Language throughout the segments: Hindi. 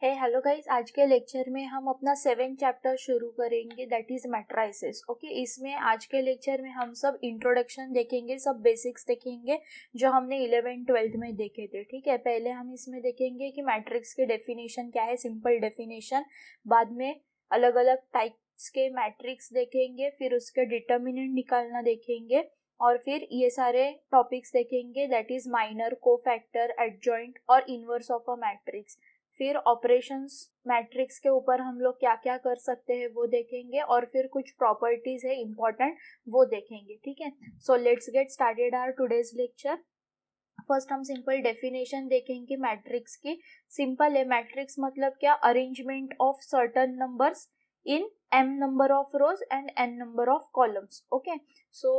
हेलो गाइस, आज के लेक्चर में हम अपना 7th चैप्टर शुरू करेंगे, दैट इज मैट्राइसेस। ओके, इसमें आज के लेक्चर में हम सब इंट्रोडक्शन देखेंगे, सब बेसिक्स देखेंगे जो हमने 11th-12th में देखे थे। ठीक है, पहले हम इसमें देखेंगे कि मैट्रिक्स के डेफिनेशन क्या है, सिंपल डेफिनेशन। बाद में अलग अलग टाइप्स के मैट्रिक्स देखेंगे, फिर उसके डिटर्मिनेंट निकालना देखेंगे, और फिर ये सारे टॉपिक्स देखेंगे, that is minor, cofactor, adjoint और इनवर्स ऑफ अ मैट्रिक्स। फिर ऑपरेशंस मैट्रिक्स के ऊपर हम लोग क्या क्या कर सकते हैं वो देखेंगे, और फिर कुछ प्रॉपर्टीज है इम्पोर्टेंट वो देखेंगे। ठीक है, so let's get started our today's lecture. First हम सिंपल डेफिनेशन देखेंगे मैट्रिक्स की। सिंपल है, मैट्रिक्स मतलब क्या, arrangement of certain numbers in m number of rows and n number of columns. Okay, so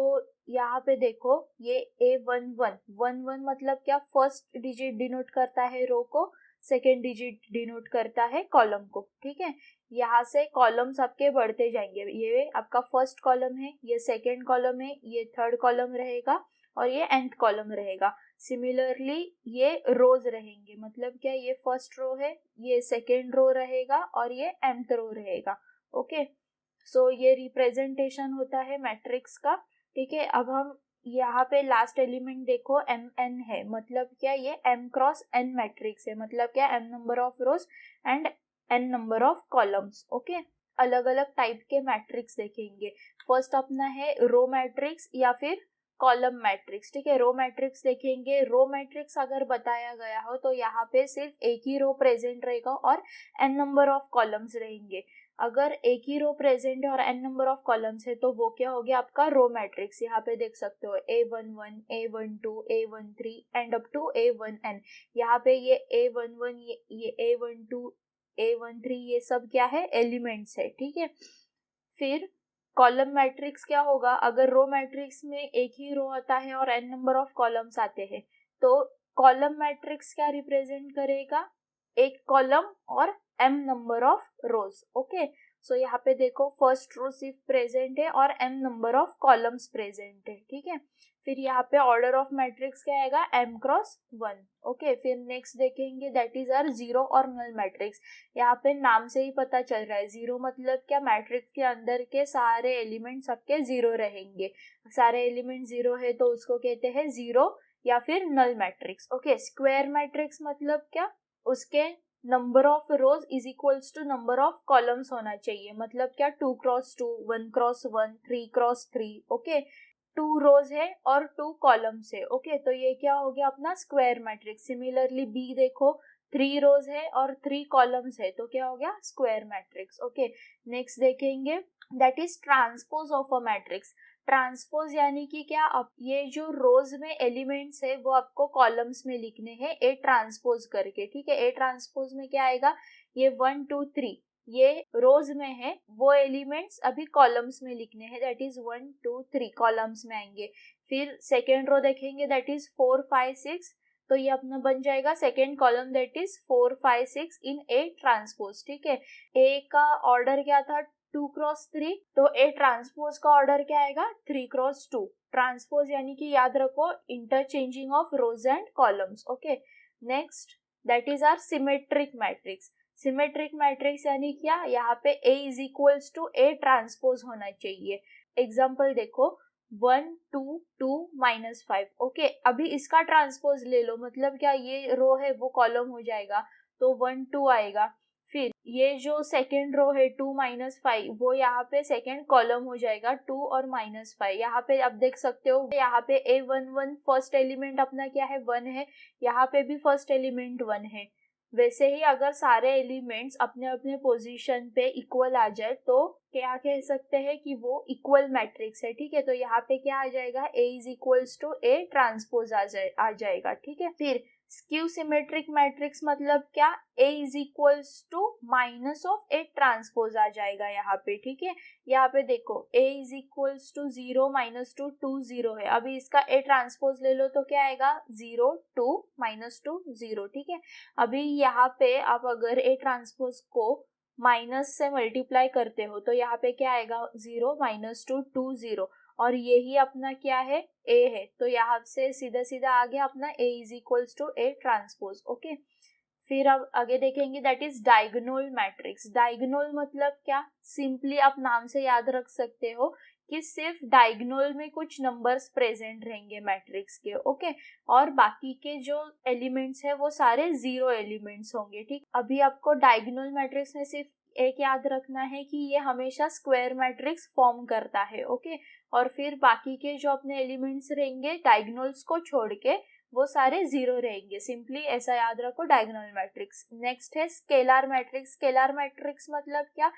यहाँ पे देखो, ये A11 मतलब क्या, फर्स्ट डिजिट डिनोट करता है रो को, सेकेंड डिजिट डिनोट करता है कॉलम को। ठीक है, यहाँ से कॉलम्स आपके बढ़ते जाएंगे। ये आपका फर्स्ट कॉलम है, ये सेकेंड कॉलम है, ये थर्ड कॉलम रहेगा और ये nth कॉलम रहेगा। सिमिलरली ये रोज रहेंगे, मतलब क्या, ये फर्स्ट रो है, ये सेकेंड रो रहेगा और ये nth रो रहेगा। ओके, सो ये रिप्रेजेंटेशन होता है मैट्रिक्स का। ठीक है, अब हम यहाँ पे लास्ट एलिमेंट देखो mn है, मतलब क्या, ये m क्रॉस n मैट्रिक्स है, मतलब क्या, m number of rows and n number of columns. Okay, अलग अलग टाइप के मैट्रिक्स देखेंगे। फर्स्ट अपना है रो मैट्रिक्स या फिर कॉलम मैट्रिक्स। ठीक है, रो मैट्रिक्स देखेंगे। रो मैट्रिक्स अगर बताया गया हो तो यहाँ पे सिर्फ एक ही रो प्रेजेंट रहेगा और n नंबर ऑफ कॉलम्स रहेंगे। अगर एक ही रो प्रेजेंट है और n नंबर ऑफ कॉलम्स है तो वो क्या हो गया, आपका रो मैट्रिक्स। यहाँ पे देख सकते हो A11, A12, A13 and up to A1n। यहाँ पे ये A11, ये A12, A13, ये सब क्या है, एलिमेंट्स है। ठीक है, फिर कॉलम मैट्रिक्स क्या होगा, अगर रो मैट्रिक्स में एक ही रो आता है और n नंबर ऑफ कॉलम्स आते हैं तो कॉलम मैट्रिक्स क्या रिप्रेजेंट करेगा, एक कॉलम और m number of rows. Okay, so यहाँ पे देखो, फर्स्ट रो सिर्फ प्रेजेंट है और m number of columns present है। ठीक है, फिर यहाँ पे ऑर्डर ऑफ मैट्रिक्स क्या आएगा, m क्रॉस 1। ओके, फिर नेक्स्ट देखेंगे, दैट इज आर जीरो और नल मैट्रिक्स। यहाँ पे नाम से ही पता चल रहा है, जीरो मतलब क्या, मैट्रिक्स के अंदर के सारे एलिमेंट सबके जीरो रहेंगे। सारे एलिमेंट जीरो है तो उसको कहते हैं जीरो या फिर null matrix. Okay, square matrix मतलब क्या, उसके number of rows is equals to number of columns होना चाहिए, मतलब क्या, 2 cross 2, 1 cross 1, 3 cross 3। Okay, 2 rows है और 2 कॉलम्स है। ओके, तो ये क्या हो गया अपना स्क्वायर मैट्रिक्स। सिमिलरली बी देखो, 3 रोज है और 3 कॉलम्स है तो क्या हो गया, स्क्वायर मैट्रिक्स। ओके, नेक्स्ट देखेंगे, that is transpose of a matrix. Transpose यानी कि क्या, अब ये जो रोज में एलिमेंट्स है वो आपको कॉलम्स में लिखने हैं ए ट्रांसपोज करके। ठीक है, ए ट्रांसपोज में क्या आएगा, ये 1 2 3 ये रोज में है, वो एलिमेंट्स अभी कॉलम्स में लिखने हैं, दैट इज 1 2 3 कॉलम्स में आएंगे। फिर सेकेंड रो देखेंगे, दैट इज 4 5 6, तो ये अपना बन जाएगा second column, that is 4 5 6 in A transpose. ठीक है, ए का ऑर्डर क्या था, 2 क्रॉस 3, तो ए ट्रांसपोज का ऑर्डर क्या आएगा, 3 क्रॉस 2। ट्रांसपोज यानी कि याद रखो, interchanging of rows and columns. Okay, next that is our symmetric matrix. Symmetric matrix यानी क्या, यहाँ पे A is equals to A transpose होना चाहिए। एग्जाम्पल देखो, 1 2 2 -5। ओके, अभी इसका ट्रांसपोज ले लो, मतलब क्या, ये रो है वो कॉलम हो जाएगा तो 1 2 आएगा। फिर ये जो सेकेंड रो है 2 -5, वो यहाँ पे सेकेंड कॉलम हो जाएगा, 2 और -5। यहाँ पे आप देख सकते हो, यहाँ पे A11 फर्स्ट एलिमेंट अपना क्या है, 1 है, यहाँ पे भी फर्स्ट एलिमेंट 1 है। वैसे ही अगर सारे एलिमेंट्स अपने अपने पोजीशन पे इक्वल आ जाए तो क्या कह सकते हैं कि वो इक्वल मैट्रिक्स है। ठीक है, तो यहाँ पे क्या आ जाएगा, A is equals to A transpose आ जाएगा। ठीक है, फिर स्क्यू सिमेट्रिक मैट्रिक्स मतलब क्या, A is equals to minus of A transpose आ जाएगा यहाँ पे। ठीक है, यहाँ पे देखो, A इज इक्वल्स टू 0 -2 2 0 है, अभी इसका A ट्रांसपोज ले लो तो क्या आएगा, 0 2 -2 0। ठीक है, अभी यहाँ पे आप अगर A ट्रांसपोज को माइनस से मल्टीप्लाई करते हो तो यहाँ पे क्या आएगा, 0 -2 2 0, और यही अपना क्या है, A है, तो यहाँ से सीधा सीधा आ गया अपना A is equals to A transpose. Okay, फिर अब आगे देखेंगे that is diagonal matrix. Diagonal मतलब क्या, सिंपली आप नाम से याद रख सकते हो कि सिर्फ डायगोनल में कुछ नंबर्स प्रेजेंट रहेंगे मैट्रिक्स के, ओके, और बाकी के जो एलिमेंट्स है वो सारे जीरो एलिमेंट्स होंगे, ठीक। अभी आपको डायगोनल मैट्रिक्स में सिर्फ एक याद रखना है कि ये हमेशा स्क्वायर मैट्रिक्स फॉर्म करता है, ओके, और फिर बाकी के जो अपने एलिमेंट्स रहेंगे डायगोनल्स को छोड़ के वो सारे जीरो रहेंगे, सिंपली ऐसा याद रखो डायगोनल मैट्रिक्स। नेक्स्ट है स्केलर मैट्रिक्स। स्केलर मैट्रिक्स मतलब क्या,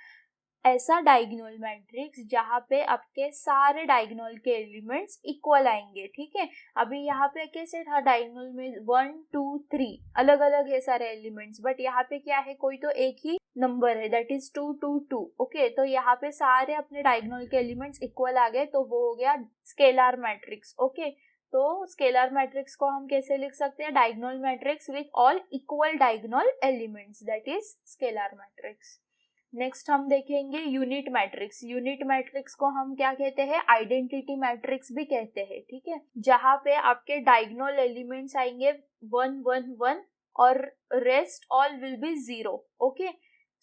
ऐसा डायगोनल मैट्रिक्स जहाँ पे आपके सारे डायगोनल के एलिमेंट्स इक्वल आएंगे, ठीक है। अभी यहाँ पे कैसे था डायगोनल में 1 2 3 अलग अलग है सारे एलिमेंट्स, बट यहाँ पे क्या है, कोई तो एक ही नंबर है दैट इज 2 2 2, ओके, तो यहाँ पे सारे अपने डायगोनल के एलिमेंट्स इक्वल आ गए, तो वो हो गया स्केलर मैट्रिक्स, ओके। तो स्केलर मैट्रिक्स को हम कैसे लिख सकते हैं, diagonal matrix with all equal diagonal elements, that is scalar matrix. Next हम देखेंगे यूनिट मैट्रिक्स। यूनिट मैट्रिक्स को हम क्या कहते हैं, आइडेंटिटी मैट्रिक्स भी कहते हैं, ठीक है, जहाँ पे आपके डायगोनल एलिमेंट्स आएंगे 1 1 1 और rest all will be 0, okay.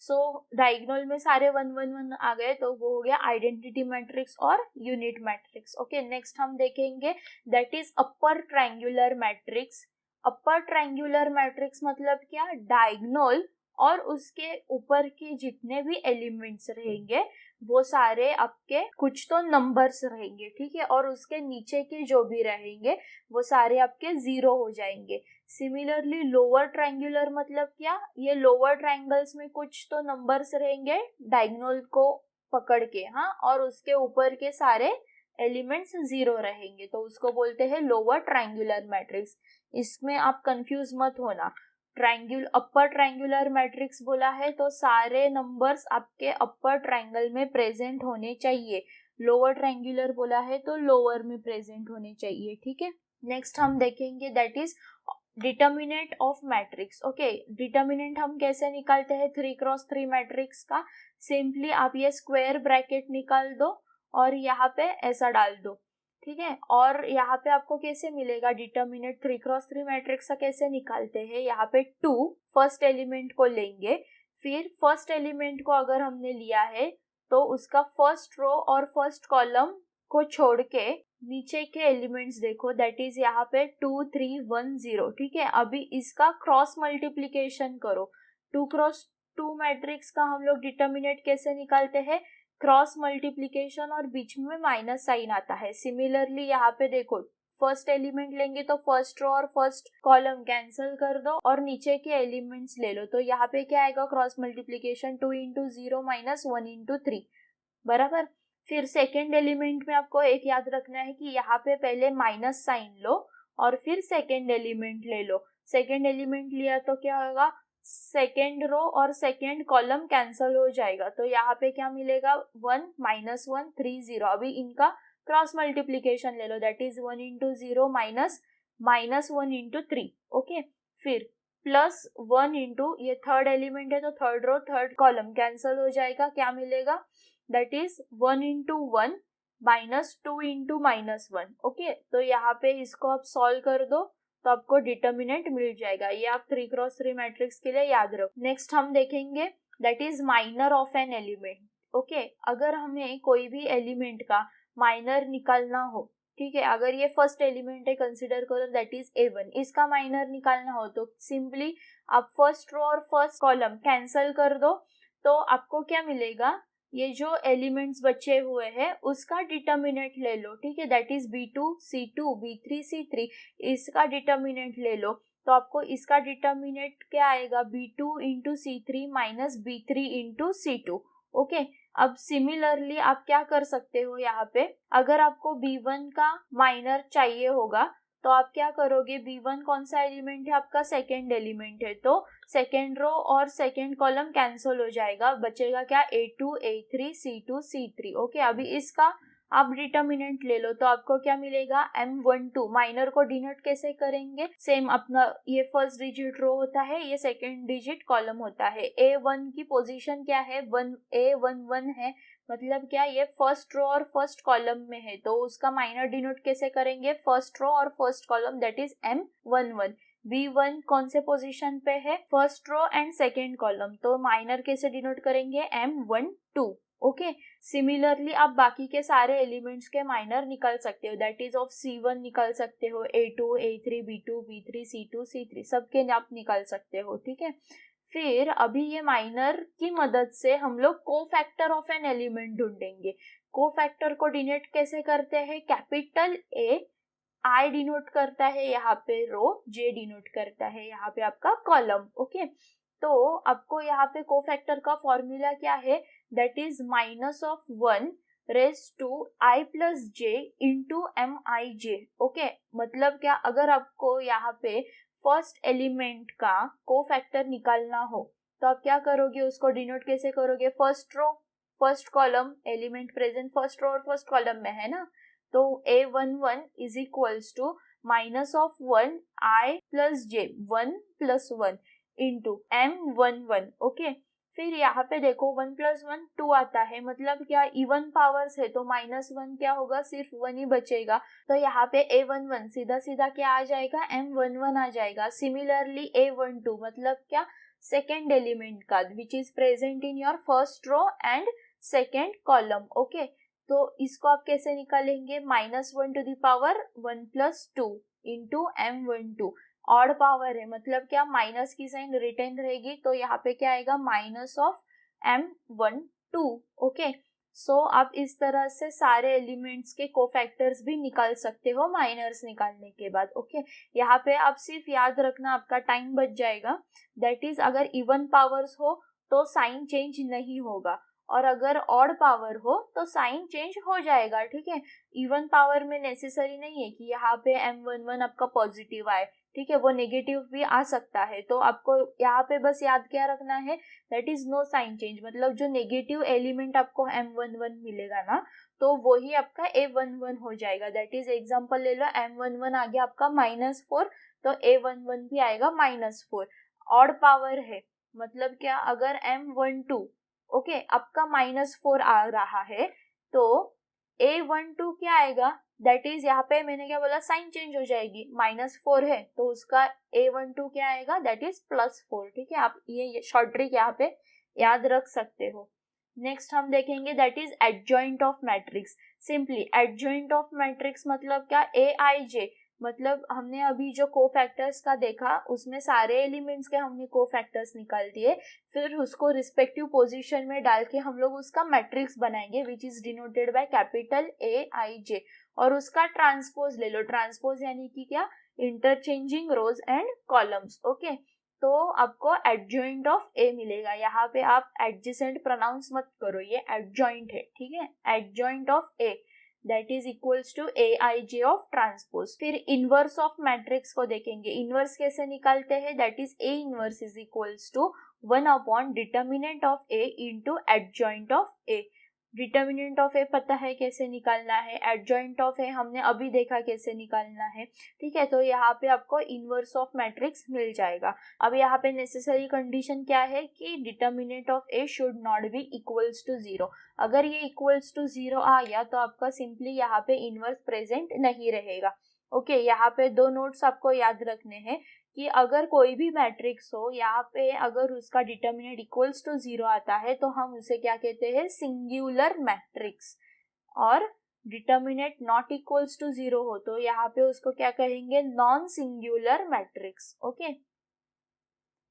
So diagonal में सारे 1 1 1 आ गए, तो वो हो गया आइडेंटिटी मैट्रिक्स और यूनिट मैट्रिक्स, ओके। नेक्स्ट हम देखेंगे that is upper triangular matrix. Upper triangular matrix मतलब क्या, डायगोनल और उसके ऊपर के जितने भी एलिमेंट्स रहेंगे वो सारे आपके कुछ तो नंबर्स रहेंगे, ठीक है, और उसके नीचे के जो भी रहेंगे वो सारे आपके जीरो हो जाएंगे। सिमिलरली लोअर ट्रायंगुलर मतलब क्या, ये लोअर ट्रायंगल्स में कुछ तो नंबर्स रहेंगे डायगोनल को पकड़ के, हाँ, और उसके ऊपर के सारे एलिमेंट्स जीरो रहेंगे, तो उसको बोलते हैं लोअर ट्रायंगुलर मैट्रिक्स। इसमें आप कंफ्यूज मत होना, अपर ट्रायंगुलर मैट्रिक्स बोला है तो सारे नंबर्स आपके अपर ट्रायंगल में प्रेजेंट होने चाहिए, लोअर ट्रायंगुलर बोला है तो लोअर में प्रेजेंट होने चाहिए, ठीक है। नेक्स्ट हम देखेंगे that is determinant of matrix, okay. Determinant हम कैसे निकालते हैं 3x3 मैट्रिक्स का, सिंपली आप ये स्क्वायर ब्रैकेट निकाल दो और यहाँ पे ऐसा डाल दो, ठीक है। और यहाँ पे आपको कैसे मिलेगा डिटर्मिनेंट 3x3 मैट्रिक्स का कैसे निकालते हैं, यहाँ पे 2 फर्स्ट एलिमेंट को लेंगे, फिर फर्स्ट एलिमेंट को अगर हमने लिया है तो उसका फर्स्ट रो और फर्स्ट कॉलम को छोड़ के नीचे के एलिमेंट्स देखो, दैट इज यहाँ पे 2 3 1 0, ठीक है। अभी इसका क्रॉस मल्टीप्लीकेशन करो, 2x2 मैट्रिक्स का हम लोग डिटर्मिनेंट कैसे निकालते हैं, क्रॉस मल्टीप्लीकेशन और बीच में माइनस साइन आता है। सिमिलरली यहाँ पे देखो, फर्स्ट एलिमेंट लेंगे तो फर्स्ट रो और फर्स्ट कॉलम कैंसिल कर दो और नीचे के एलिमेंट्स ले लो, तो यहाँ पे क्या आएगा, क्रॉस मल्टीप्लीकेशन 2 × 0 माइनस 1 × 3 बराबर। फिर सेकेंड एलिमेंट में आपको एक याद रखना है कि यहाँ पे पहले माइनस साइन लो और फिर सेकेंड एलिमेंट ले लो। सेकेंड एलिमेंट लिया तो क्या होगा, सेकेंड रो और सेकेंड कॉलम कैंसल हो जाएगा, तो यहाँ पे क्या मिलेगा 1 -1 3 0। अभी इनका क्रॉस मल्टीप्लीकेशन ले लो, दैट इज 1 × 0 माइनस -1 × 3, ओके। फिर +1 × ये थर्ड एलिमेंट है तो third row third column cancel हो जाएगा, क्या मिलेगा, दैट इज 1 × 1 -2 × -1, ओके। तो यहाँ पे इसको आप सॉल्व कर दो तो आपको डिटर्मिनेंट मिल जाएगा, ये आप 3x3 मैट्रिक्स के लिए याद रखो। नेक्स्ट हम देखेंगे that is minor of an element, okay. अगर हमें कोई भी एलिमेंट का माइनर निकालना हो, ठीक है, अगर ये फर्स्ट एलिमेंट है कंसिडर करो दैट इज A1, इसका माइनर निकालना हो तो सिंपली आप फर्स्ट रो और फर्स्ट कॉलम कैंसल कर दो, तो आपको क्या मिलेगा, ये जो एलिमेंट्स बचे हुए हैं उसका डिटर्मिनेंट ले लो, ठीक है, that is B2 C2 B3 C3, इसका डिटर्मिनेंट ले लो, तो आपको इसका डिटर्मिनेंट क्या आएगा, B2 × C3 minus B3 × C2, okay. अब सिमिलरली आप क्या कर सकते हो, यहाँ पे अगर आपको B1 का माइनर चाहिए होगा तो आप क्या करोगे, B1 कौन सा एलिमेंट है आपका, सेकेंड एलिमेंट है, तो सेकेंड रो और सेकेंड कॉलम कैंसिल हो जाएगा, बचेगा क्या A2 A3 C2 C3, okay. अभी इसका आप डिटर्मिनेंट ले लो तो आपको क्या मिलेगा, M12। माइनर को डिनोट कैसे करेंगे, सेम अपना ये फर्स्ट डिजिट रो होता है, ये सेकेंड डिजिट कॉलम होता है। A1 की पोजीशन क्या है, A11 है, मतलब क्या, ये फर्स्ट रो और फर्स्ट कॉलम में है, तो उसका माइनर डिनोट कैसे करेंगे, फर्स्ट रो और first column, that is M11। V1 कौन से पोजीशन पे है, first row and second column, तो माइनर कैसे डिनोट करेंगे, M12। ओके, सिमिलरली आप बाकी के सारे एलिमेंट्स के माइनर निकाल सकते हो, दैट इज ऑफ C1 निकाल सकते हो, A2, A3, B2, B3, C2, C3 सबके आप निकाल सकते हो, ठीक है। फिर अभी ये माइनर की मदद से हम लोग कोफैक्टर ऑफ एन एलिमेंट ढूंढेंगे। कोफैक्टर को डिनोट कैसे करते हैं, कैपिटल A, I डिनोट करता है यहाँ पे रो, J डिनोट करता है यहाँ पे आपका कॉलम। ओके, तो आपको यहाँ पे कोफैक्टर का फॉर्मूला क्या है, that is -1 raise to I plus J into MIJ। Okay, मतलब क्या, अगर आपको यहाँ पे फर्स्ट एलिमेंट का कोफैक्टर निकालना हो तो आप क्या करोगे, उसको डिनोट कैसे करोगे, first row first column, element present first row और फर्स्ट कॉलम में है ना, तो A11 is equals to -1 I plus J 1 + 1 into M11। Okay, फिर यहाँ पे देखो 1 + 1 2 आता है, मतलब क्या इवन पावर्स है तो -1 क्या होगा, सिर्फ 1 ही बचेगा, तो यहाँ पे A11 सीधा सीधा क्या आ जाएगा, M11 आ जाएगा। सिमिलरली A12 मतलब क्या, सेकेंड एलिमेंट का which is present in your first row and second column. Okay, तो इसको आप कैसे निकालेंगे, -1 + 2 इंटू M12, ऑड पावर है, मतलब क्या माइनस की साइन रिटर्न रहेगी, तो यहाँ पे क्या आएगा, -M12। ओके, सो आप इस तरह से सारे एलिमेंट्स के कोफैक्टर्स भी निकाल सकते हो माइनर्स निकालने के बाद। ओके, यहाँ पे आप सिर्फ याद रखना, आपका टाइम बच जाएगा, दैट इज अगर इवन पावर्स हो तो साइन चेंज नहीं होगा, और अगर ऑड पावर हो तो साइन चेंज हो जाएगा, ठीक है। इवन पावर में नेसेसरी नहीं है कि यहाँ पे M11 आपका पॉजिटिव आए, ठीक है, वो नेगेटिव भी आ सकता है, तो आपको यहाँ पे बस याद क्या रखना है, that is no sign change, मतलब जो नेगेटिव एलिमेंट आपको M11 मिलेगा ना, तो वो ही आपका A11 हो जाएगा, दैट इज एग्जांपल ले लो, M11 आ गया आपका -4, तो A11 भी आएगा -4। ऑड पावर है, मतलब क्या, अगर M12 ओके आपका -4 आ रहा है, तो A12 क्या आएगा, दैट इज यहाँ पे मैंने क्या बोला, साइन चेंज हो जाएगी, -4 है तो उसका A12 क्या आएगा, दैट इज +4, ठीक है। आप ये शॉर्ट ट्रिक यहाँ पे याद रख सकते हो। नेक्स्ट हम देखेंगे that is adjoint of matrix. Simply adjoint of matrix मतलब क्या, AIJ, मतलब हमने अभी जो कोफैक्टर्स का देखा उसमें सारे एलिमेंट्स के हमने कोफैक्टर्स निकाल दिए, फिर उसको रिस्पेक्टिव पोजीशन में डाल के हम लोग उसका मैट्रिक्स बनाएंगे which is denoted by capital AIJ, और उसका ट्रांसपोज ले लो, ट्रांसपोज यानी कि क्या, interchanging rows and columns. Okay, तो आपको एडजॉइंट ऑफ A मिलेगा, यहाँ पे आप एडजेसेंट प्रोनाउंस मत करो, ये एडजॉइंट है, ठीक है, adjoint of A that is equals to AIJ of transpose. फिर इनवर्स ऑफ मैट्रिक्स को देखेंगे, इनवर्स कैसे निकालते हैं, that is A inverse is equals to 1 determinant of A into adjoint of A। Determinant of A पता है कैसे निकालना है, एडजॉइंट ऑफ ए हमने अभी देखा कैसे निकालना है, ठीक है, तो यहाँ पे आपको इनवर्स ऑफ मैट्रिक्स मिल जाएगा। अब यहाँ पे नेसेसरी कंडीशन क्या है कि determinant of A should not be equals to 0। अगर ये इक्वल्स टू 0 आ गया तो आपका सिंपली यहाँ पे इनवर्स प्रेजेंट नहीं रहेगा। ओके, यहाँ पे 2 नोट्स आपको याद रखने हैं कि अगर कोई भी मैट्रिक्स हो, यहाँ पे अगर उसका डिटर्मिनेंट इक्वल्स टू 0 आता है तो हम उसे क्या कहते हैं, सिंगुलर मैट्रिक्स, और डिटर्मिनेंट नॉट इक्वल्स टू 0 हो तो यहाँ पे उसको क्या कहेंगे, non singular matrix. Okay,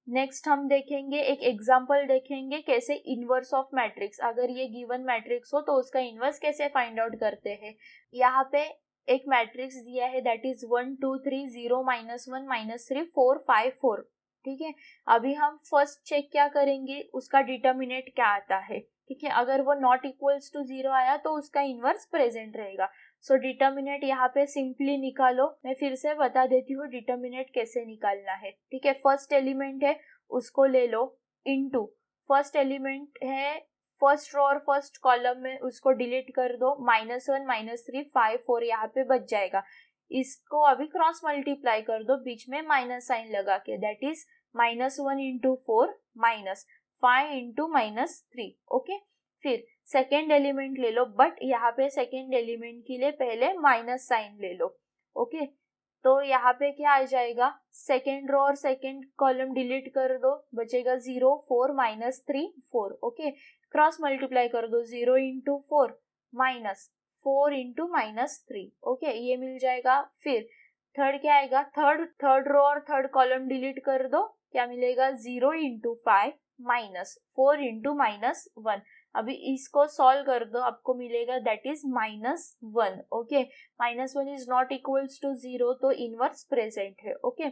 next हम देखेंगे, एक एग्जांपल देखेंगे कैसे इनवर्स ऑफ मैट्रिक्स, अगर ये गिवन मैट्रिक्स हो तो उसका इनवर्स कैसे फाइंड आउट करते हैं। यहाँ पे एक मैट्रिक्स दिया है दैट इज 1 2 3 0 -1 -3 4 5 4, ठीक है। अभी हम फर्स्ट चेक क्या करेंगे, उसका डिटर्मिनेंट क्या आता है, ठीक है, अगर वो नॉट इक्वल्स टू 0 आया तो उसका इनवर्स प्रेजेंट रहेगा। सो डिटर्मिनेंट यहाँ पे सिंपली निकालो, मैं फिर से बता देती हूँ डिटर्मिनेंट कैसे निकालना है, ठीक है। फर्स्ट एलिमेंट है उसको ले लो, इनटू फर्स्ट एलिमेंट है फर्स्ट रो और फर्स्ट कॉलम में, उसको डिलीट कर दो, -1 -3 5 4 यहाँ पे बच जाएगा। इसको अभी क्रॉस मल्टीप्लाई कर दो, बीच में माइनस साइन लगा के, दैट इज -1 × 4 -5 × -3। ओके, फिर सेकेंड एलिमेंट ले लो, बट यहाँ पे सेकेंड एलिमेंट के लिए पहले माइनस साइन ले लो। ओके, तो यहाँ पे क्या आ जाएगा, सेकेंड रो और सेकेंड कॉलम डिलीट कर दो, बचेगा 0 4 माइनस 3 4। ओके, क्रॉस मल्टीप्लाई कर दो, 0 into 4 minus 4 into minus 3। Okay, ये मिल जाएगा। फिर थर्ड क्या आएगा, थर्ड रो और थर्ड कॉलम डिलीट कर दो, क्या मिलेगा, 0 इंटू 5 माइनस 4 इंटू माइनस 1। अभी इसको सॉल्व कर दो, आपको मिलेगा that is -1। Okay, -1 is not equals to 0, तो इनवर्स प्रेजेंट है। ओके,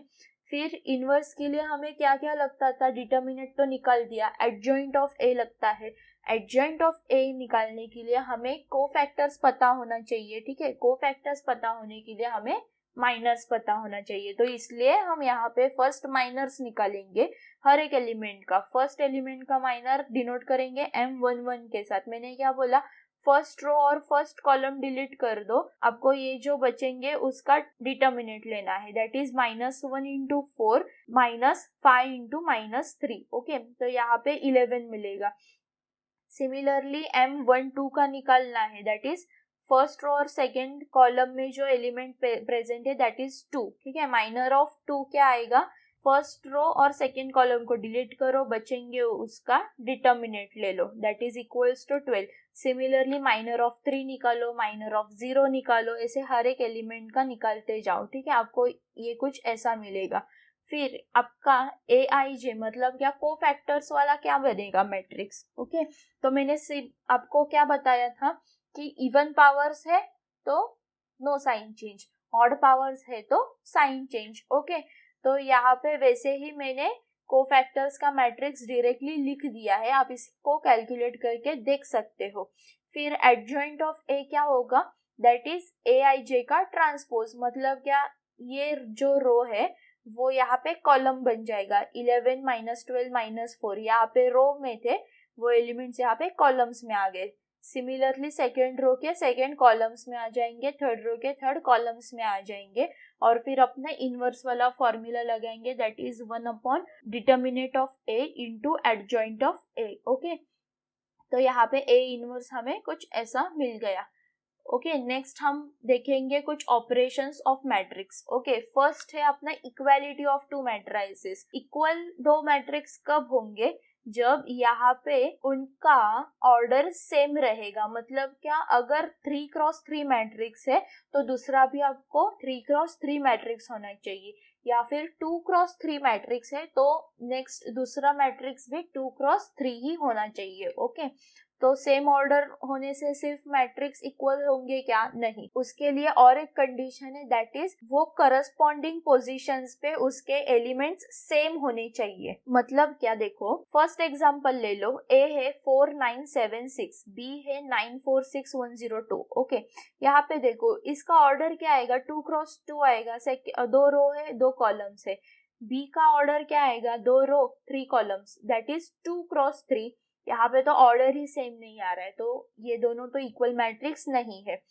फिर इनवर्स के लिए हमें क्या क्या लगता था, डिटर्मिनेंट तो निकाल दिया, एडजॉइंट ऑफ ए लगता है। एडजॉइंट ऑफ ए निकालने के लिए हमें कोफैक्टर्स पता होना चाहिए। ठीक है, कोफैक्टर्स पता होने के लिए हमें माइनर्स पता होना चाहिए, तो इसलिए हम यहाँ पे फर्स्ट माइनर्स निकालेंगे हर एक एलिमेंट का। फर्स्ट एलिमेंट का माइनर डिनोट करेंगे M11 के साथ। मैंने क्या बोला, फर्स्ट रो और फर्स्ट कॉलम डिलीट कर दो, आपको ये जो बचेंगे उसका डिटर्मिनेंट लेना है, that is -1 into 4 minus 5 into minus 3। Okay, तो यहाँ पे 11 मिलेगा। सिमिलरली M12 का निकालना है, दैट इज फर्स्ट रो और सेकेंड कॉलम में जो एलिमेंट प्रेजेंट है दैट इज 2। ठीक है, माइनर ऑफ 2 क्या आएगा, फर्स्ट रो और सेकेंड कॉलम को डिलीट करो, बचेंगे उसका डिटर्मिनेंट ले लो, that is equals to 12। Similarly minor of 3 निकालो, माइनर ऑफ 0 निकालो, ऐसे हर एक एलिमेंट का निकालते जाओ। ठीक है, आपको ये कुछ ऐसा मिलेगा। फिर आपका AIJ मतलब क्या, कोफैक्टर्स वाला क्या बनेगा, मैट्रिक्स। ओके, तो मैंने सिर्फ आपको क्या बताया था कि इवन पावर्स है तो no sign change, odd powers है तो साइन चेंज। ओके, तो यहाँ पे वैसे ही मैंने कोफैक्टर्स का मैट्रिक्स डायरेक्टली लिख दिया है, आप इसको कैलकुलेट करके देख सकते हो। फिर एडजॉइंट ऑफ ए क्या होगा, दैट इज AIJ का ट्रांसपोज, मतलब क्या, ये जो रो है वो यहाँ पे कॉलम बन जाएगा। 11 माइनस 12 माइनस 4 यहाँ पे रो में थे, वो एलिमेंट्स यहाँ पे कॉलम्स में आ गए। सिमिलरली सेकेंड रो के सेकेंड कॉलम्स में आ जाएंगे, थर्ड रो के थर्ड कॉलम्स में आ जाएंगे, और फिर अपना इनवर्स वाला फॉर्मूला लगाएंगे, that is 1 upon determinant of A into adjoint of A. Okay, तो यहाँ पे ए इनवर्स हमें कुछ ऐसा मिल गया। ओके, नेक्स्ट हम देखेंगे कुछ operations of matrix. Okay, first है अपना equality of two matrices. Equal दो मैट्रिक्स कब होंगे, जब यहाँ पे उनका ऑर्डर सेम रहेगा। मतलब क्या, अगर 3x3 मैट्रिक्स है तो दूसरा भी आपको 3x3 मैट्रिक्स होना चाहिए, या फिर 2x3 मैट्रिक्स है तो नेक्स्ट दूसरा मैट्रिक्स भी 2x3 ही होना चाहिए। ओके, तो सेम ऑर्डर होने से सिर्फ मैट्रिक्स इक्वल होंगे क्या, नहीं, उसके लिए और एक कंडीशन है, दैट इज वो करस्पॉन्डिंग पोजीशंस पे उसके एलिमेंट्स सेम होने चाहिए। मतलब क्या, देखो फर्स्ट एग्जांपल ले लो, A है 4976, B है 946102। ओके, यहाँ पे देखो इसका ऑर्डर क्या आएगा, 2x2 आएगा, दो रो है दो कॉलम्स है। B का ऑर्डर क्या आएगा, 2 रो 3 कॉलम्स, दैट इज 2x3। यहाँ पे तो ऑर्डर ही सेम नहीं आ रहा है, तो ये दोनों तो इक्वल मैट्रिक्स नहीं है।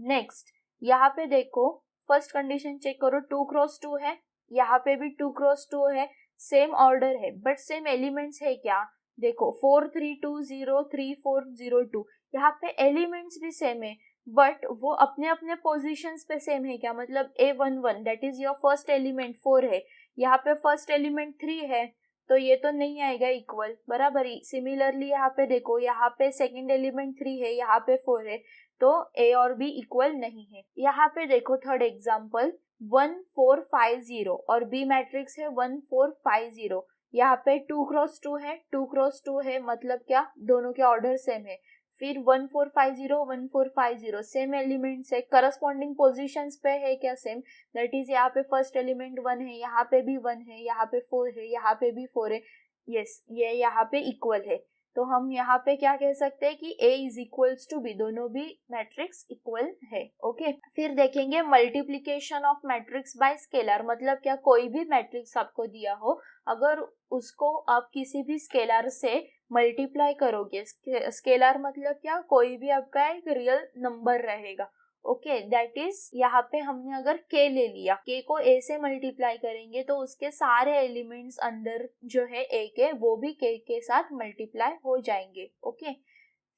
नेक्स्ट यहाँ पे देखो, फर्स्ट कंडीशन चेक करो, 2x2 है, यहाँ पे भी 2x2 है, सेम ऑर्डर है बट सेम एलिमेंट्स है क्या, देखो 4320 3402, यहाँ पे एलिमेंट्स भी सेम है बट वो अपने अपने पोजीशंस पे सेम है क्या, मतलब A11 that is your first element 4 है, यहाँ पे फर्स्ट एलिमेंट 3 है, तो ये तो नहीं आएगा इक्वल, बराबर ही। सिमिलरली यहाँ पे देखो, यहाँ पे सेकंड एलिमेंट 3 है, यहाँ पे 4 है, तो A और B इक्वल नहीं है। यहाँ पे देखो थर्ड एग्जांपल 1450 और B मैट्रिक्स है 1450, यहाँ पे 2x2 है, 2x2 है, मतलब क्या, दोनों के ऑर्डर सेम है। फिर 1450 सेम एलिमेंट्स है, करस्पॉन्डिंग पोजीशंस पे है क्या, सेम, दैट इज यहाँ पे फर्स्ट एलिमेंट 1 है, यहाँ पे भी 1 है, यहाँ पे 4 है, यहाँ पे भी 4 है, यस, ये यहाँ पे इक्वल है। तो हम यहाँ पे क्या कह सकते हैं कि A is equals to B, दोनों भी मैट्रिक्स इक्वल है। ओके, फिर देखेंगे multiplication of matrix by scalar. मतलब क्या, कोई भी मैट्रिक्स आपको दिया हो, अगर उसको आप किसी भी स्केलर से मल्टीप्लाई करोगे, स्केलर मतलब क्या, कोई भी आपका एक रियल नंबर रहेगा। ओके, दैट इज यहाँ पे हमने अगर k ले लिया, k को a से मल्टीप्लाई करेंगे तो उसके सारे एलिमेंट्स अंदर जो है a के, वो भी k के साथ मल्टीप्लाई हो जाएंगे। ओके,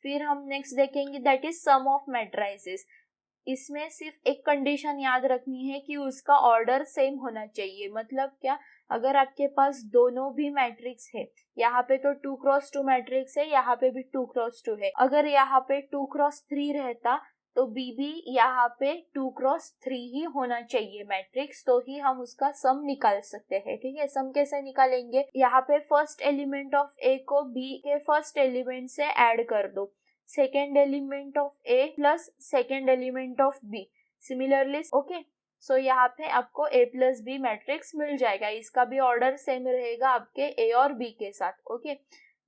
फिर हम नेक्स्ट देखेंगे that is sum of matrices. इसमें सिर्फ एक कंडीशन याद रखनी है कि उसका ऑर्डर सेम होना चाहिए। मतलब क्या, अगर आपके पास दोनों भी मैट्रिक्स है, यहाँ पे तो 2x2 मैट्रिक्स है, यहाँ पे भी 2x2 है, अगर यहाँ पे 2x3 रहता तो बी भी यहाँ पे 2x3 ही होना चाहिए मैट्रिक्स, तो ही हम उसका सम निकाल सकते हैं। ठीक है, सम कैसे निकालेंगे, यहाँ पे फर्स्ट एलिमेंट ऑफ ए को बी के फर्स्ट एलिमेंट से ऐड कर दो, second element of A plus second element of B, similarly okay. So यहाँ पे आपको a प्लस बी मैट्रिक्स मिल जाएगा, इसका भी ऑर्डर सेम रहेगा आपके a और b के साथ। ओके,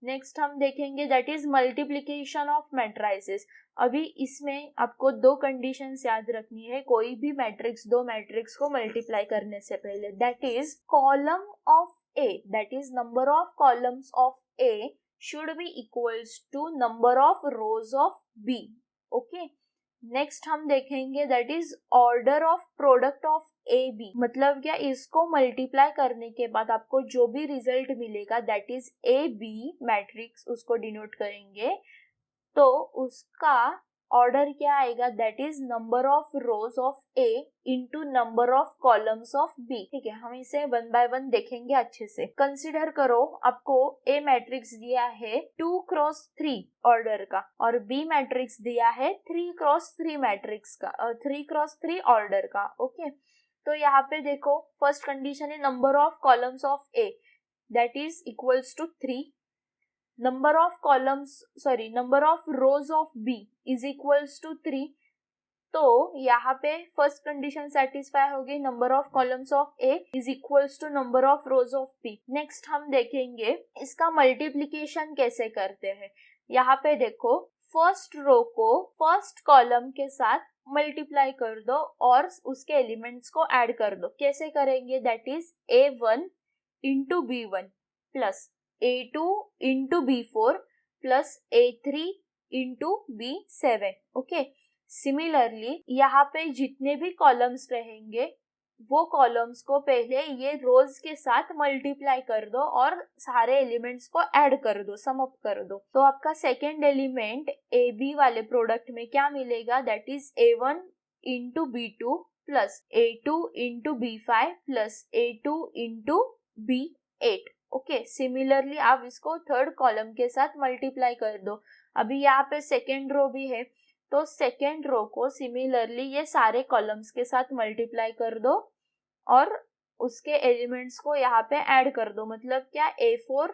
नेक्स्ट हम देखेंगे that is multiplication of matrices. अभी इसमें आपको दो कंडीशंस याद रखनी है कोई भी मैट्रिक्स, दो मैट्रिक्स को मल्टीप्लाई करने से पहले। That is column of A, that is number of columns of A should be equals to number of rows of B. Okay, next हम देखेंगे that is order of product of A B. मतलब क्या, इसको मल्टीप्लाई करने के बाद आपको जो भी रिजल्ट मिलेगा that is A B matrix, उसको डिनोट करेंगे, तो उसका ऑर्डर क्या आएगा, that is number of rows of A into number of columns of B. ठीक है, हम इसे वन बाय वन देखेंगे अच्छे से। कंसिडर करो आपको ए मैट्रिक्स दिया है 2x3 ऑर्डर का और बी मैट्रिक्स दिया है 3x3 मैट्रिक्स का, 3x3 ऑर्डर का। ओके, तो यहाँ पे देखो फर्स्ट कंडीशन है number of columns of A that is equals to 3, number of columns number of rows of B is equals to 3। तो यहाँ पे फर्स्ट कंडीशन सेटिस्फाई होगी, number of columns of A is equals to number of rows of B। Next हम देखेंगे इसका मल्टीप्लीकेशन कैसे करते हैं। यहाँ पे देखो फर्स्ट रो को फर्स्ट कॉलम के साथ मल्टीप्लाई कर दो और उसके एलिमेंट्स को ऐड कर दो। कैसे करेंगे, that is A1 into B1 plus A2 into B4 plus A3 into B7। Okay, similarly यहाँ पे जितने भी कॉलम्स रहेंगे वो कॉलम्स को पहले ये रोज के साथ मल्टीप्लाई कर दो और सारे एलिमेंट्स को ऐड कर दो, सम अप कर दो। तो आपका सेकेंड एलिमेंट ए बी वाले प्रोडक्ट में क्या मिलेगा, that is A1 into B2 plus A2 into B5 plus A2 into B8। Okay, similarly आप इसको थर्ड कॉलम के साथ मल्टीप्लाई कर दो। अभी यहाँ पे सेकेंड रो भी है, तो सेकेंड रो को सिमिलरली ये सारे कॉलम्स के साथ मल्टीप्लाई कर दो और उसके एलिमेंट्स को यहाँ पे ऐड कर दो। मतलब क्या, A4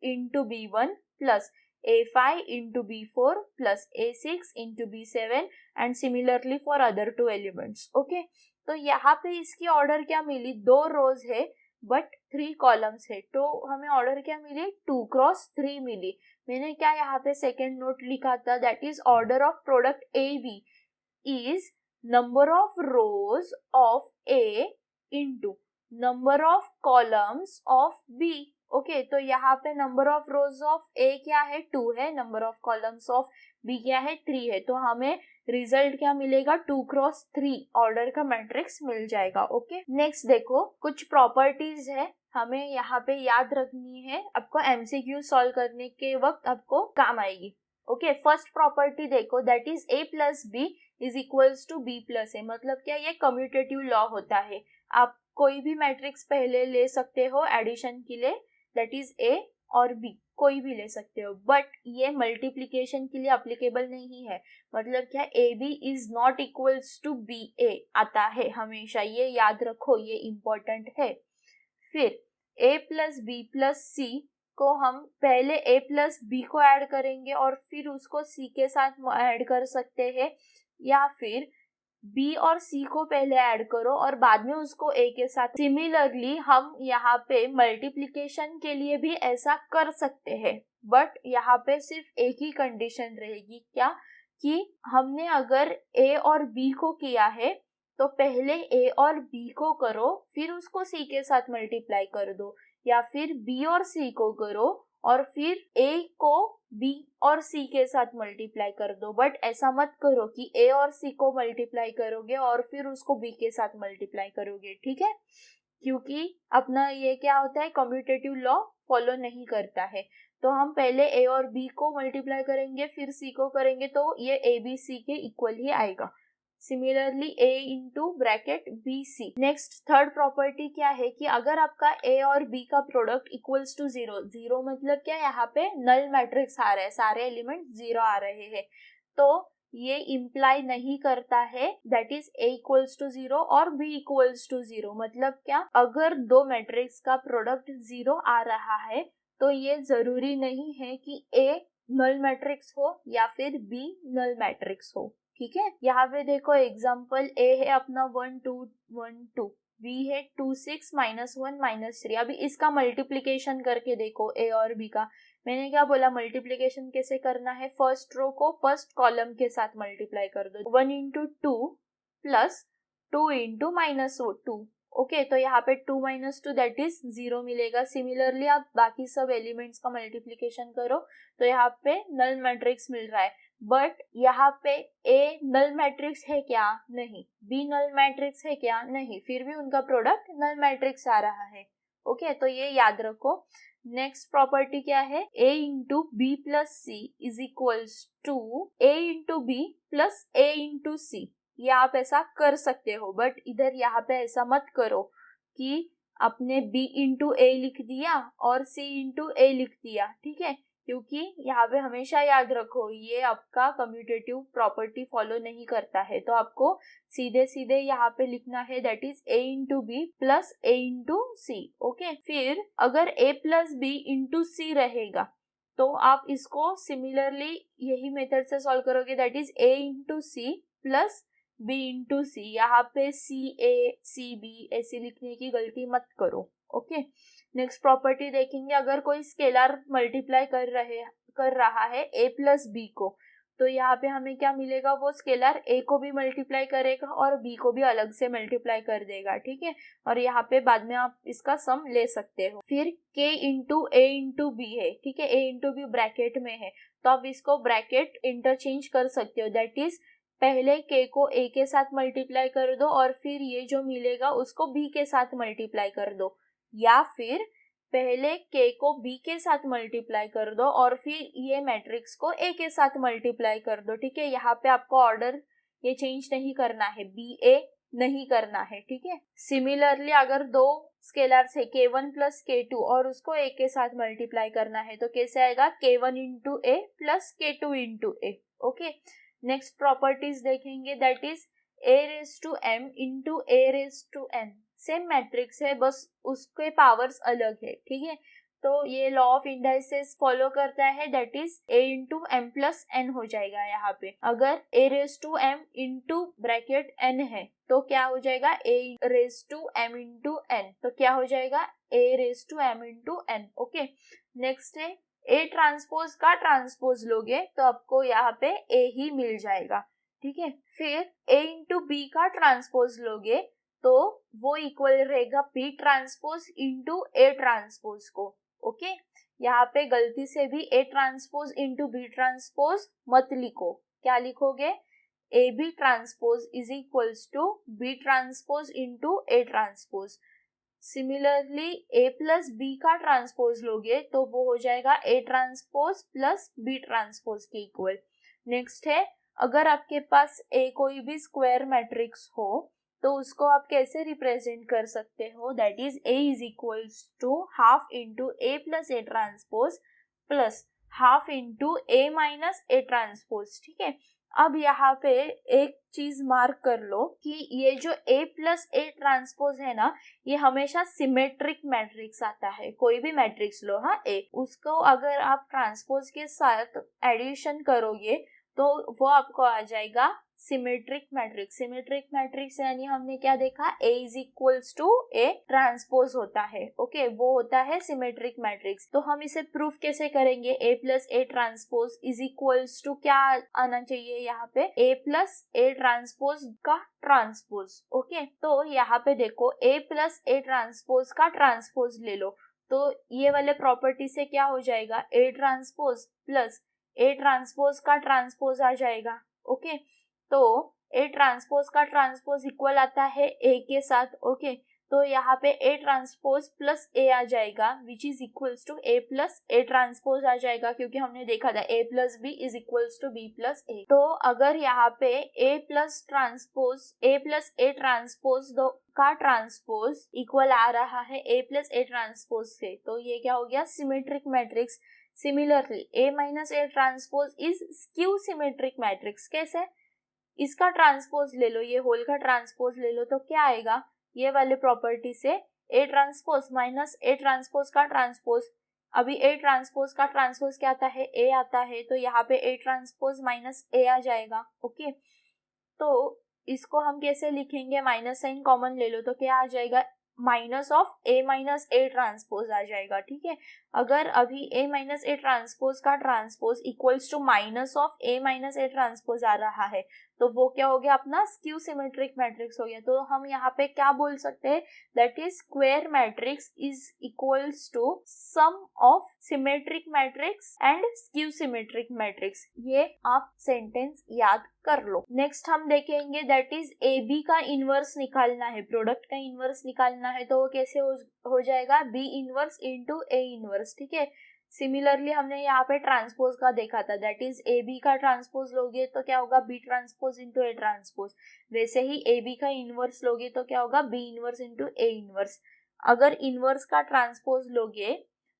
into B1 plus A5 into B4 plus A6 into B7 and similarly for other two elements. Okay, तो यहाँ पे इसकी ऑर्डर क्या मिली, दो रोज है बट 3 कॉलम्स है, तो हमें ऑर्डर क्या मिली, 2x3 मिली। मैंने क्या यहाँ पे सेकेंड नोट लिखा था, that is order of product A B is number of rows of A into number of columns of B. Okay, तो यहाँ पे number of rows of A क्या है, 2 है, number of columns of B क्या है, 3 है, तो हमें रिजल्ट क्या मिलेगा, 2x3 ऑर्डर का मैट्रिक्स मिल जाएगा। ओके, नेक्स्ट देखो कुछ प्रॉपर्टीज है हमें यहाँ पे याद रखनी है, आपको एमसीक्यू सॉल्व करने के वक्त आपको काम आएगी। ओके, फर्स्ट प्रॉपर्टी देखो that is a plus B is equals to B plus A. मतलब क्या, ये कम्यूटेटिव लॉ होता है, आप कोई भी मैट्रिक्स पहले ले सकते हो एडिशन के लिए, दैट इज a और b कोई भी ले सकते हो, बट ये मल्टीप्लीकेशन के लिए अप्लीकेबल नहीं है। मतलब क्या, A B is not equals to B A आता है हमेशा, ये याद रखो, ये इम्पोर्टेंट है। फिर a प्लस बी प्लस सी को हम पहले a प्लस बी को ऐड करेंगे और फिर उसको c के साथ ऐड कर सकते हैं, या फिर b और c को पहले ऐड करो और बाद में उसको a के साथ। सिमिलरली हम यहाँ पे मल्टीप्लिकेशन के लिए भी ऐसा कर सकते हैं, बट यहाँ पे सिर्फ एक ही कंडीशन रहेगी, क्या, कि हमने अगर a और b को किया है तो पहले a और b को करो फिर उसको c के साथ मल्टीप्लाई कर दो, या फिर b और c को करो और फिर a को b और c के साथ मल्टीप्लाई कर दो। बट ऐसा मत करो कि a और c को मल्टीप्लाई करोगे और फिर उसको b के साथ मल्टीप्लाई करोगे। ठीक है, क्योंकि अपना ये क्या होता है, कम्यूटेटिव लॉ फॉलो नहीं करता है। तो हम पहले a और b को मल्टीप्लाई करेंगे फिर c को करेंगे, तो ये a b c के इक्वल ही आएगा। Similarly A into bracket B C. Next third property क्या है कि अगर आपका A और B का प्रोडक्ट इक्वल्स टू 0, 0 मतलब क्या, यहाँ पे नल मैट्रिक्स आ रहा है, सारे एलिमेंट 0 आ रहे हैं, तो ये इम्प्लाई नहीं करता है that is A equals to 0 और B इक्वल्स टू 0। मतलब क्या, अगर दो मैट्रिक्स का प्रोडक्ट 0 आ रहा है तो ये जरूरी नहीं है कि A नल मैट्रिक्स हो या फिर B नल मैट्रिक्स हो। ठीक है, यहाँ पे देखो एग्जाम्पल A है अपना 1 2 1 2, B है 2 6 -1 -3। अभी इसका मल्टीप्लीकेशन करके देखो A और B का। मैंने क्या बोला, मल्टीप्लीकेशन कैसे करना है, फर्स्ट रो को फर्स्ट कॉलम के साथ मल्टीप्लाई कर दो। 1 इंटू 2 प्लस 2 इंटू -2। ओके, तो यहाँ पे 2 - 2 दैट इज 0 मिलेगा। सिमिलरली आप बाकी सब एलिमेंट्स का मल्टीप्लीकेशन करो तो यहाँ पे नल मैट्रिक्स मिल रहा है। बट यहाँ पे A नल मैट्रिक्स है क्या, नहीं। B नल मैट्रिक्स है क्या, नहीं। फिर भी उनका प्रोडक्ट नल मैट्रिक्स आ रहा है। ओके, तो ये याद रखो। नेक्स्ट प्रॉपर्टी क्या है, A into B plus C is equals to A into B plus A into C. ये आप ऐसा कर सकते हो, बट इधर यहाँ पे ऐसा मत करो कि आपने B इंटू A लिख दिया और C इंटू A लिख दिया। ठीक है, क्योंकि यहाँ पे हमेशा याद रखो ये आपका कम्यूटेटिव प्रॉपर्टी फॉलो नहीं करता है, तो आपको सीधे सीधे यहाँ पे लिखना है that is A into B plus A into C. Okay, फिर अगर A plus B into C रहेगा तो आप इसको सिमिलरली यही मेथड से सॉल्व करोगे, that is A into C plus B into C. यहाँ पे CA CB ऐसे लिखने की गलती मत करो। ओके, नेक्स्ट प्रॉपर्टी देखेंगे, अगर कोई स्केलर मल्टीप्लाई कर रहा है A प्लस बी को, तो यहाँ पे हमें क्या मिलेगा, वो स्केलर A को भी मल्टीप्लाई करेगा और B को भी अलग से मल्टीप्लाई कर देगा। ठीक है, और यहाँ पे बाद में आप इसका सम ले सकते हो। फिर K into A into B है। ठीक है, A इंटू B ब्रैकेट में है, तो आप इसको ब्रैकेट इंटरचेंज कर सकते हो। दैट इज पहले K को A के साथ मल्टीप्लाई कर दो और फिर ये जो मिलेगा उसको B के साथ मल्टीप्लाई कर दो, या फिर पहले K को B के साथ मल्टीप्लाई कर दो और फिर ये मैट्रिक्स को A के साथ मल्टीप्लाई कर दो। ठीक है, यहाँ पे आपको ऑर्डर ये चेंज नहीं करना है, BA नहीं करना है। ठीक है, सिमिलरली अगर दो स्केलर्स है K1 प्लस K2 और उसको A के साथ मल्टीप्लाई करना है तो कैसे आएगा, K1 into A plus K2 into A। Okay, next properties देखेंगे, that is A raise to M into A raise to N। Same matrix है, बस उसके पावर्स अलग है। ठीक है, तो ये लॉ ऑफ इंडाइसेस फॉलो करता है, that is A into M plus N हो जाएगा। यहाँ पे अगर A raise to M into bracket N है तो क्या हो जाएगा, A raise to M into N, तो क्या हो जाएगा A raise to M into N। Okay, next है A ट्रांसपोज का ट्रांसपोज लोगे तो आपको यहाँ पे A ही मिल जाएगा। ठीक है, फिर A इंटू B का ट्रांसपोज लोगे तो वो इक्वल रहेगा B transpose into A transpose को। ओके, यहाँ पे गलती से भी A transpose into B transpose मत लिखो। क्या लिखोगे, AB transpose is equals to B transpose into A transpose. Similarly A plus B का ट्रांसपोज लोगे तो वो हो जाएगा A transpose plus B transpose के इक्वल। नेक्स्ट है, अगर आपके पास A कोई भी स्क्वायर मैट्रिक्स हो तो उसको आप कैसे रिप्रेजेंट कर सकते हो, that is A is equals to half into A plus A transpose plus half into A minus A transpose. ठीक है, अब यहाँ पे एक चीज मार्क कर लो कि ये जो A प्लस A ट्रांसपोज है ना, ये हमेशा सिमेट्रिक मैट्रिक्स आता है। कोई भी मैट्रिक्स लो, हाँ A, उसको अगर आप ट्रांसपोज के साथ एडिशन करोगे तो वो आपको आ जाएगा सिमेट्रिक मैट्रिक्स। सिमेट्रिक मैट्रिक्स यानी हमने क्या देखा, A is equals to A transpose होता है। ओके, वो होता है सिमेट्रिक मैट्रिक्स। तो हम इसे प्रूफ कैसे करेंगे, A plus A transpose is equals to क्या आना चाहिए यहाँ पे, A प्लस A ट्रांसपोज का ट्रांसपोज। ओके, तो यहाँ पे देखो A प्लस A ट्रांसपोज का ट्रांसपोज ले लो, तो ये वाले प्रॉपर्टी से क्या हो जाएगा, A transpose plus A transpose का ट्रांसपोज आ जाएगा। ओके, तो A ट्रांसपोज का ट्रांसपोज इक्वल आता है A के साथ। ओके, तो यहाँ पे A ट्रांसपोज प्लस A आ जाएगा which is equals to A plus A transpose आ जाएगा, क्योंकि हमने देखा था A plus B is equals to B plus A। तो अगर यहाँ पे A प्लस A ट्रांसपोज का ट्रांसपोज इक्वल आ रहा है A प्लस A ट्रांसपोज से, तो ये क्या हो गया, symmetric matrix. Similarly A minus A transpose is skew symmetric matrix. कैसे, इसका ट्रांसपोज ले लो, ये होल का ट्रांसपोज ले लो, तो क्या आएगा, ये वाले प्रॉपर्टी से A transpose minus A transpose का ट्रांसपोज। अभी A ट्रांसपोज का ट्रांसपोज क्या आता है, A आता है, तो यहाँ पे A ट्रांसपोज माइनस A आ जाएगा। ओके, तो इसको हम कैसे लिखेंगे, माइनस साइन कॉमन ले लो तो क्या आ जाएगा, minus of A minus A transpose आ जाएगा। ठीक है, अगर अभी A माइनस A ट्रांसपोज का transpose equals to minus of A minus A transpose आ रहा है, तो वो क्या हो गया, अपना स्क्यू सिमेट्रिक मैट्रिक्स हो गया। तो हम यहाँ पे क्या बोल सकते हैं, that is square matrix is equals to sum of symmetric matrix and skew symmetric matrix. ये आप सेंटेंस याद कर लो। नेक्स्ट हम देखेंगे दैट इज AB का इनवर्स निकालना है, प्रोडक्ट का इनवर्स निकालना है, तो वो कैसे हो जाएगा, B inverse into A inverse. ठीक है, सिमिलरली हमने यहाँ पे ट्रांसपोज का देखा था, दैट इज AB का ट्रांसपोज लोगे तो क्या होगा, B transpose into A transpose. वैसे ही AB का इनवर्स लोगे तो क्या होगा, B inverse into A inverse. अगर इनवर्स का ट्रांसपोज लोगे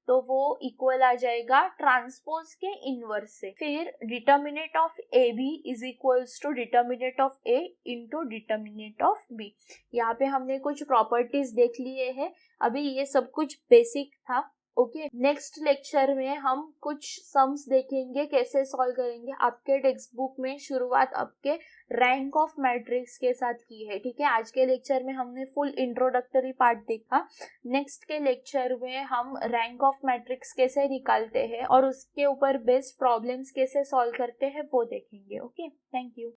तो वो इक्वल आ जाएगा ट्रांसपोज के इनवर्स से। फिर determinant of AB is equals to determinant of A into determinant of B। यहाँ पे हमने कुछ प्रॉपर्टीज देख लिए हैं, अभी ये सब कुछ बेसिक था। ओके, नेक्स्ट लेक्चर में हम कुछ सम्स देखेंगे कैसे सॉल्व करेंगे। आपके टेक्स्ट बुक में शुरुआत आपके रैंक ऑफ मैट्रिक्स के साथ की है। ठीक है, आज के लेक्चर में हमने फुल इंट्रोडक्टरी पार्ट देखा। नेक्स्ट के लेक्चर में हम रैंक ऑफ मैट्रिक्स कैसे निकालते हैं और उसके ऊपर बेस्ड प्रॉब्लम्स कैसे सॉल्व करते हैं वो देखेंगे। Okay, thank you.